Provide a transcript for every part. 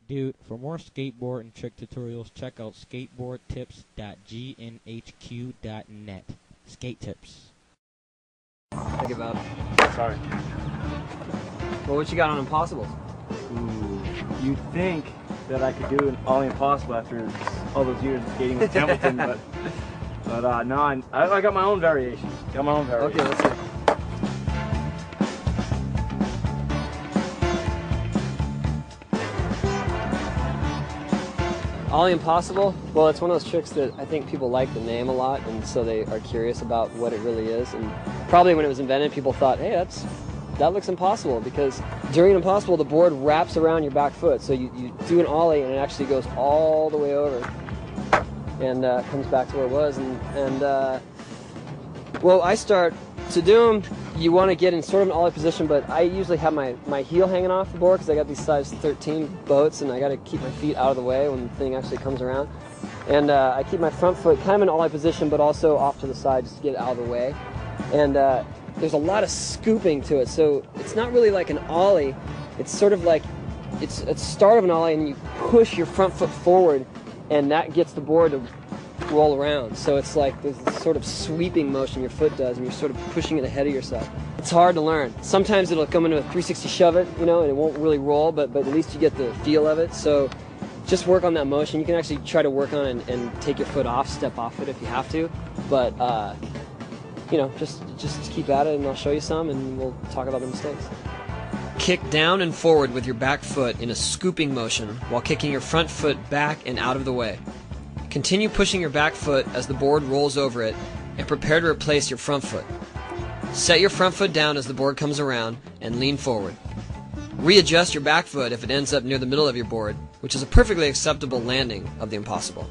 Dude, for more skateboard and trick tutorials, check out skateboardtips.gnhq.net. Skate tips. Think about. Sorry. Well, what you got on Impossibles? Ooh, you'd think that I could do an Ollie Impossible after all those years of skating with Templeton, but no, I got my own variation. Okay, let's see. Ollie Impossible, well, it's one of those tricks that I think people like the name a lot, and so they are curious about what it really is. And probably when it was invented, people thought, hey, that looks impossible, because during an Impossible, the board wraps around your back foot. So you do an Ollie, and it actually goes all the way over and comes back to where it was. Well, I start to do them. You want to get in sort of an Ollie position, but I usually have my heel hanging off the board because I got these size 13 boats, and I got to keep my feet out of the way when the thing actually comes around. And I keep my front foot kind of in Ollie position, but also off to the side just to get it out of the way. And there's a lot of scooping to it, so it's not really like an Ollie. It's sort of like it's a start of an Ollie, and you push your front foot forward, and that gets the board to roll around. So it's like there's this sort of sweeping motion your foot does, and you're sort of pushing it ahead of yourself. It's hard to learn. Sometimes it'll come into a 360 shove it, and it won't really roll, but at least you get the feel of it. So just work on that motion. You can actually try to work on it and take your foot off, step off it if you have to. But just keep at it, and I'll show you some, and we'll talk about the mistakes. Kick down and forward with your back foot in a scooping motion while kicking your front foot back and out of the way. Continue pushing your back foot as the board rolls over it, and prepare to replace your front foot. Set your front foot down as the board comes around and lean forward. Readjust your back foot if it ends up near the middle of your board, which is a perfectly acceptable landing of the Impossible.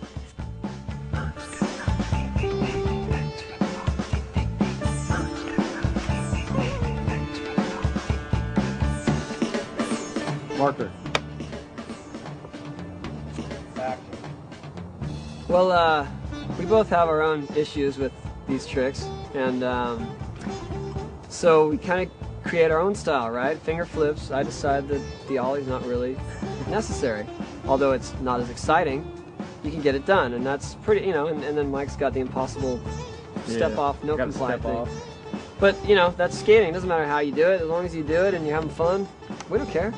Marker. Back. Well, we both have our own issues with these tricks, and so we kind of create our own style, right? Finger flips. I decide that the Ollie's not really necessary. Although it's not as exciting, you can get it done, and that's pretty, and then Mike's got the Impossible step off, no comply thing. But, that's skating. It doesn't matter how you do it, as long as you do it and you're having fun, we don't care.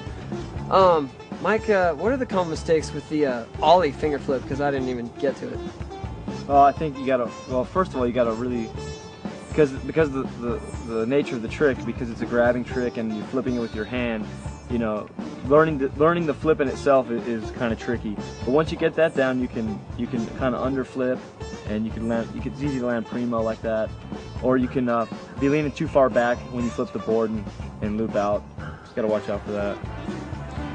Mike, what are the common mistakes with the Ollie finger flip? Because I didn't even get to it. Well, I think you gotta. Well, first of all, you gotta really, because the nature of the trick, because it's a grabbing trick and you're flipping it with your hand. Learning the flip in itself is kind of tricky. But once you get that down, you can kind of underflip, and you can land. It's easy to land primo like that, or you can be leaning too far back when you flip the board and loop out. Just gotta watch out for that.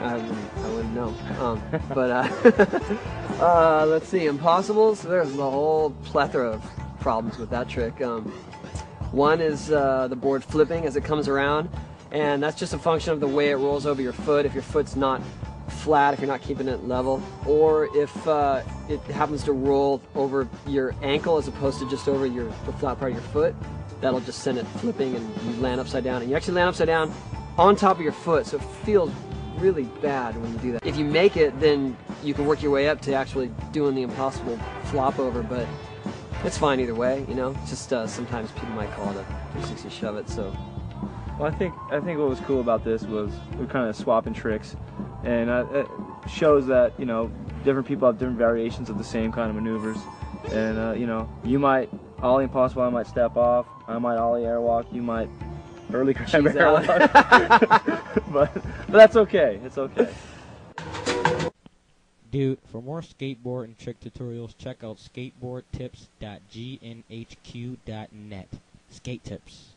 I wouldn't know. Let's see, Impossibles, there's a whole plethora of problems with that trick. One is the board flipping as it comes around, and that's just a function of the way it rolls over your foot. If your foot's not flat, if you're not keeping it level, or if it happens to roll over your ankle as opposed to just over the flat part of your foot, that'll just send it flipping, and you land upside down. And you actually land upside down on top of your foot, so it feels really bad when you do that. If you make it, then you can work your way up to actually doing the Impossible flop over, but it's fine either way, Just sometimes people might call it a 360 shove it. So, well, I think what was cool about this was we're kind of swapping tricks, and it shows that different people have different variations of the same kind of maneuvers, and you might Ollie Impossible, I might step off, I might Ollie airwalk, you might early grab airwalk. but that's okay. It's okay. Dude, for more skateboard and trick tutorials, check out skateboardtips.gnhq.net. Skate tips.